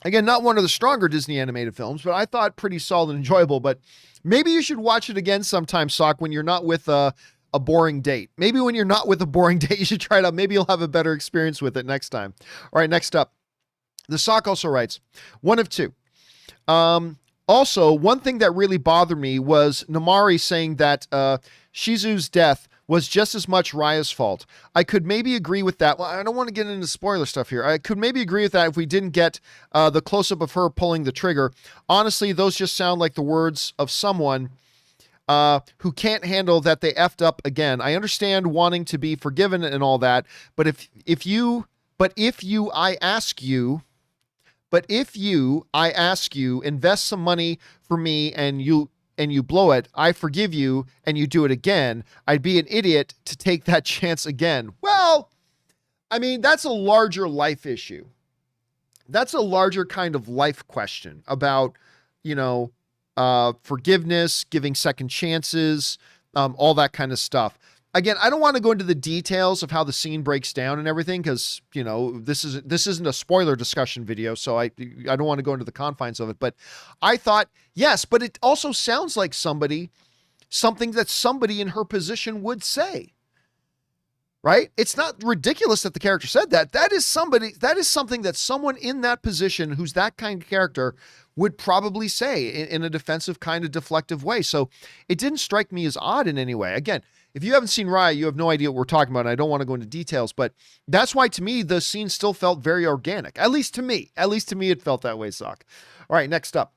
Again, not one of the stronger Disney animated films, but I thought pretty solid and enjoyable. But maybe you should watch it again sometime, Sock, when you're not with a boring date. Maybe when you're not with a boring date, you should try it out. Maybe you'll have a better experience with it next time. All right, next up. The Sock also writes, one of two. Also, one thing that really bothered me was Namari saying that Shizu's death was just as much Raya's fault. I could maybe agree with that. Well, I don't want to get into spoiler stuff here. I could maybe agree with that if we didn't get the close-up of her pulling the trigger. Honestly, those just sound like the words of someone who can't handle that they effed up again. I understand wanting to be forgiven and all that, but if you, I ask you, invest some money for me and you blow it, I forgive you and you do it again, I'd be an idiot to take that chance again. Well, I mean, that's a larger life issue. That's a larger kind of life question about, forgiveness, giving second chances, all that kind of stuff. Again, I don't want to go into the details of how the scene breaks down and everything because, this isn't a spoiler discussion video, so I don't want to go into the confines of it. But I thought, yes, but it also sounds like something that somebody in her position would say. Right? It's not ridiculous that the character said that. That is something that someone in that position who's that kind of character would probably say in a defensive kind of deflective way. So it didn't strike me as odd in any way. Again, if you haven't seen Raya, you have no idea what we're talking about. And I don't want to go into details, but that's why to me, the scene still felt very organic. At least to me, it felt that way, Sock. All right, next up.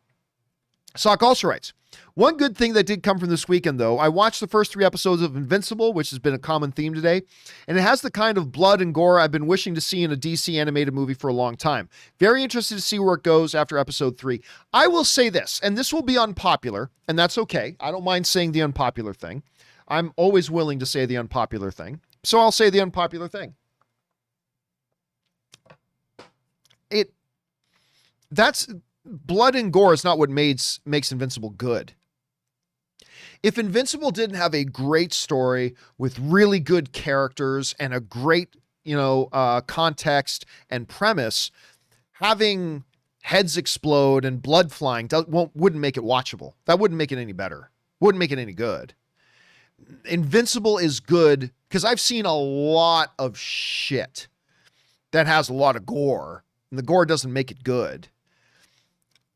Sock also writes, one good thing that did come from this weekend, though, I watched the first 3 episodes of Invincible, which has been a common theme today, and it has the kind of blood and gore I've been wishing to see in a DC animated movie for a long time. Very interested to see where it goes after episode 3. I will say this, and this will be unpopular, and that's okay. I don't mind saying the unpopular thing. I'm always willing to say the unpopular thing, so I'll say the unpopular thing. That's blood and gore is not what makes Invincible good. If Invincible didn't have a great story with really good characters and a great, context and premise, having heads explode and blood flying wouldn't make it watchable. That wouldn't make it any better. Wouldn't make it any good. Invincible is good because I've seen a lot of shit that has a lot of gore, and the gore doesn't make it good.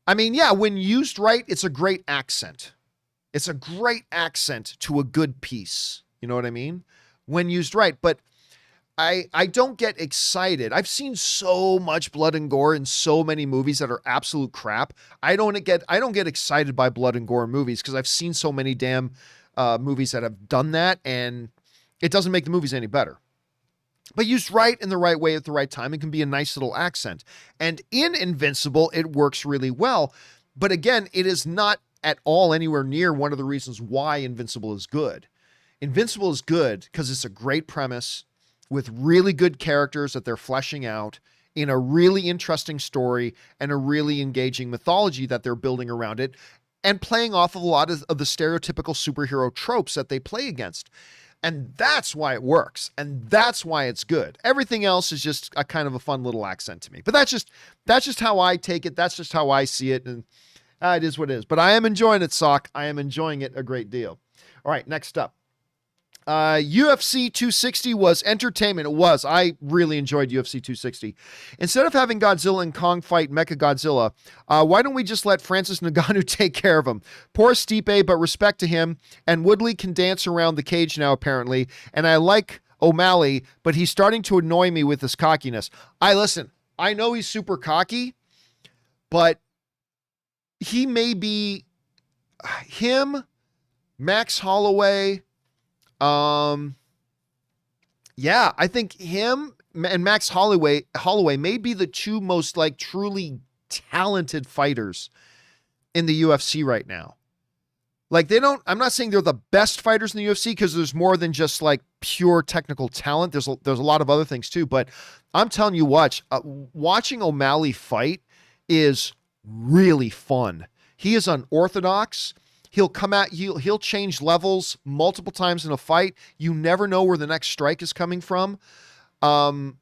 I mean, yeah, when used right, it's a great accent. It's a great accent to a good piece. You know what I mean? When used right. But I don't get excited. I've seen so much blood and gore in so many movies that are absolute crap. I don't get excited by blood and gore movies because I've seen so many damn movies that have done that, and it doesn't make the movies any better. But used right in the right way at the right time, it can be a nice little accent. And in Invincible, it works really well. But again, it is not at all anywhere near one of the reasons why Invincible is good. Invincible is good because it's a great premise with really good characters that they're fleshing out in a really interesting story and a really engaging mythology that they're building around it and playing off of a lot of the stereotypical superhero tropes that they play against. And that's why it works. And that's why it's good. Everything else is just a kind of a fun little accent to me. But that's just how I take it. That's just how I see it. And it is what it is. But I am enjoying it, Sock. I am enjoying it a great deal. All right, next up. UFC 260 was entertainment. It was. I really enjoyed UFC 260. Instead of having Godzilla and Kong fight Mecha Godzilla, why don't we just let Francis Ngannou take care of him? Poor Stipe, but respect to him. And Woodley can dance around the cage now, apparently. And I like O'Malley, but he's starting to annoy me with his cockiness. I know he's super cocky, but he may be him, Max Holloway. I think him and Max Holloway may be the two most truly talented fighters in the UFC right now. I'm not saying they're the best fighters in the UFC because there's more than just pure technical talent. There's a lot of other things too, but I'm telling you what, watching O'Malley fight is really fun. He is unorthodox. He'll come at you. He'll change levels multiple times in a fight. You never know where the next strike is coming from.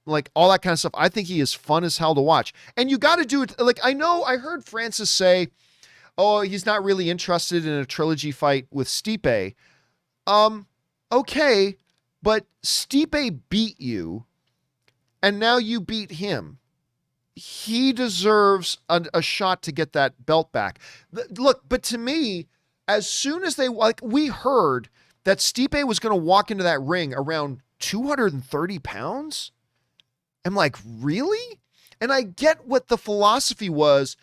like all that kind of stuff. I think he is fun as hell to watch. And you got to do it. Like, I heard Francis say, oh, he's not really interested in a trilogy fight with Stipe. Okay, but Stipe beat you, and now you beat him. He deserves a shot to get that belt back. Look, but to me, as soon as we heard that Stipe was going to walk into that ring around 230 pounds, I'm like, really? And I get what the philosophy was.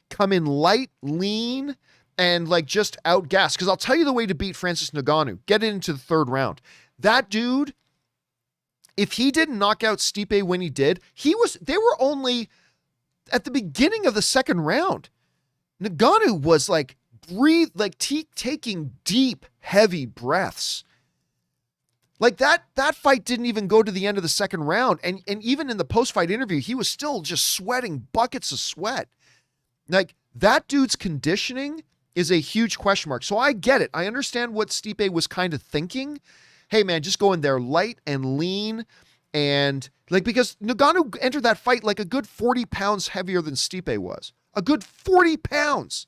Come in light, lean, and like just outgas. Because I'll tell you the way to beat Francis Ngannou. Get into the third round. That dude, if he didn't knock out Stipe when he did, they were only at the beginning of the second round. Ngannou was like taking deep, heavy breaths. Like that fight didn't even go to the end of the second round. And even in the post-fight interview, he was still just sweating buckets of sweat. Like, that dude's conditioning is a huge question mark. So I get it. I understand what Stipe was kind of thinking. Hey, man, just go in there light and lean. And, like, because Ngannou entered that fight like a good 40 pounds heavier than Stipe was. A good 40 pounds.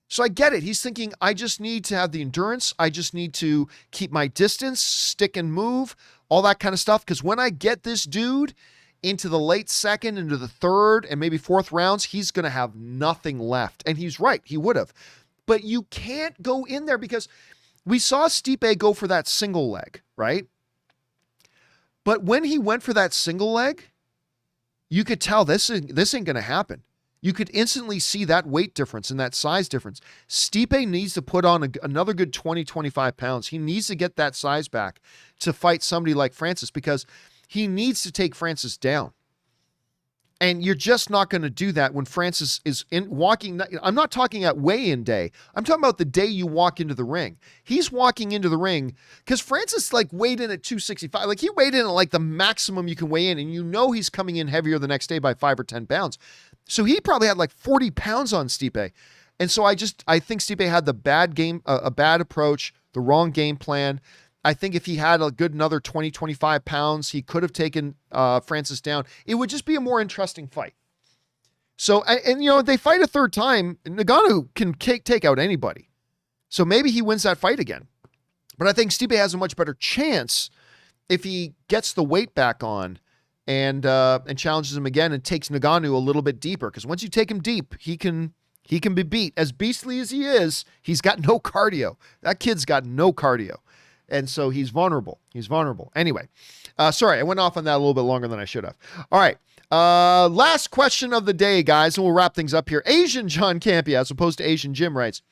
So I get it. He's thinking, I just need to have the endurance. I just need to keep my distance, stick and move, all that kind of stuff. Because when I get this dude into the late second, into the third, and maybe fourth rounds, he's going to have nothing left. And he's right. He would have. But you can't go in there because we saw Stipe go for that single leg, right? But when he went for that single leg, you could tell this ain't going to happen. You could instantly see that weight difference and that size difference. Stipe needs to put on another good 20, 25 pounds. He needs to get that size back to fight somebody like Francis because he needs to take Francis down. And you're just not going to do that when Francis is walking. I'm not talking at weigh-in day. I'm talking about the day you walk into the ring. He's walking into the ring because Francis like weighed in at 265. Like he weighed in at like the maximum you can weigh in. And you know he's coming in heavier the next day by 5 or 10 pounds. So he probably had like 40 pounds on Stipe. And so I think Stipe had the a bad approach, the wrong game plan. I think if he had a good another 20, 25 pounds, he could have taken Francis down. It would just be a more interesting fight. So, and you know, they fight a third time, Ngannou can take out anybody. So maybe he wins that fight again. But I think Stipe has a much better chance if he gets the weight back on and challenges him again and takes Ngannou a little bit deeper. Because once you take him deep, he can be beat. As beastly as he is, he's got no cardio. That kid's got no cardio. And so he's vulnerable. Anyway, sorry, I went off on that a little bit longer than I should have. All right. Last question of the day, guys, and we'll wrap things up here. Asian John Campea, as opposed to Asian Jim, writes,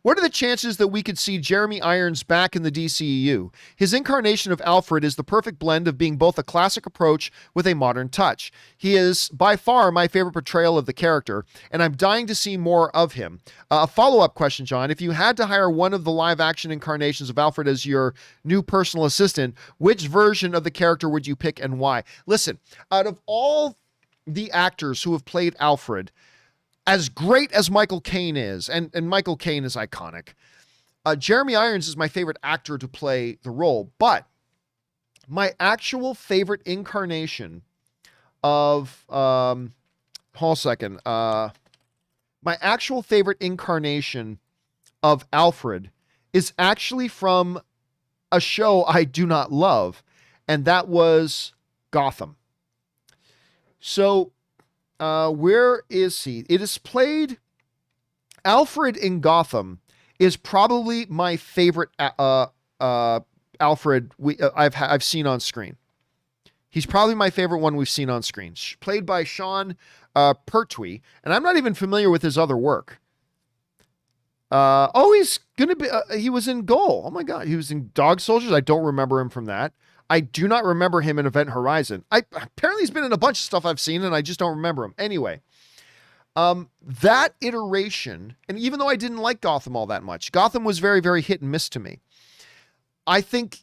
what are the chances that we could see Jeremy Irons back in the DCEU? His incarnation of Alfred is the perfect blend of being both a classic approach with a modern touch. He is by far my favorite portrayal of the character, and I'm dying to see more of him. A follow-up question, John. If you had to hire one of the live-action incarnations of Alfred as your new personal assistant, which version of the character would you pick and why? Listen, out of all the actors who have played Alfred, as great as Michael Caine is, and Michael Caine is iconic, Jeremy Irons is my favorite actor to play the role, but my actual favorite incarnation of, hold a second, my actual favorite incarnation of Alfred is actually from a show I do not love, and that was Gotham. So, where is he? It is played. Alfred in Gotham is probably my favorite Alfred I've seen on screen. He's probably my favorite one we've seen on screen. Played by Sean Pertwee, and I'm not even familiar with his other work. He's gonna be. He was in Goal. Oh my God, he was in Dog Soldiers. I don't remember him from that. I do not remember him in Event Horizon. Apparently he's been in a bunch of stuff I've seen and I just don't remember him. Anyway, that iteration, and even though I didn't like Gotham all that much, Gotham was very, very hit and miss to me. I think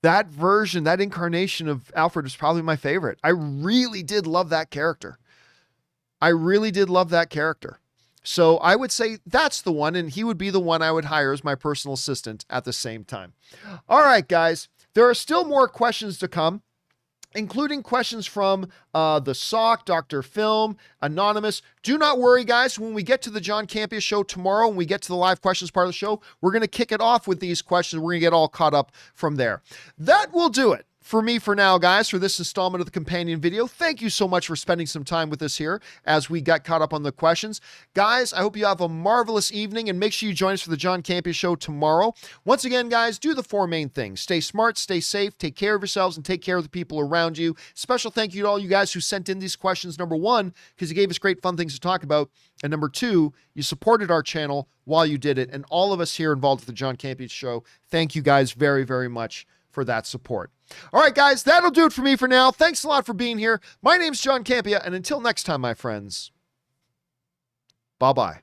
that version, that incarnation of Alfred is probably my favorite. I really did love that character. So I would say that's the one, and he would be the one I would hire as my personal assistant at the same time. All right, guys. There are still more questions to come. including questions from the Sock, Dr. Film, Anonymous. Do not worry, guys. When we get to the John Campea Show tomorrow, when we get to the live questions part of the show, we're going to kick it off with these questions. We're going to get all caught up from there. That will do it for me for now, guys, for this installment of the companion video. Thank you so much for spending some time with us here as we got caught up on the questions. Guys, I hope you have a marvelous evening, and make sure you join us for the John Campea Show tomorrow. Once again, guys, do the 4 main things. Stay smart, stay safe, take care of yourselves, and take care of the people around you. Special thank you to all you guys who sent in these questions. Number 1, because you gave us great fun things to talk about. And number 2, you supported our channel while you did it. And all of us here involved with the John Campea Show, thank you guys very, very much for that support. All right, guys, that'll do it for me for now. Thanks a lot for being here. My name's John Campea, and until next time, my friends, bye-bye.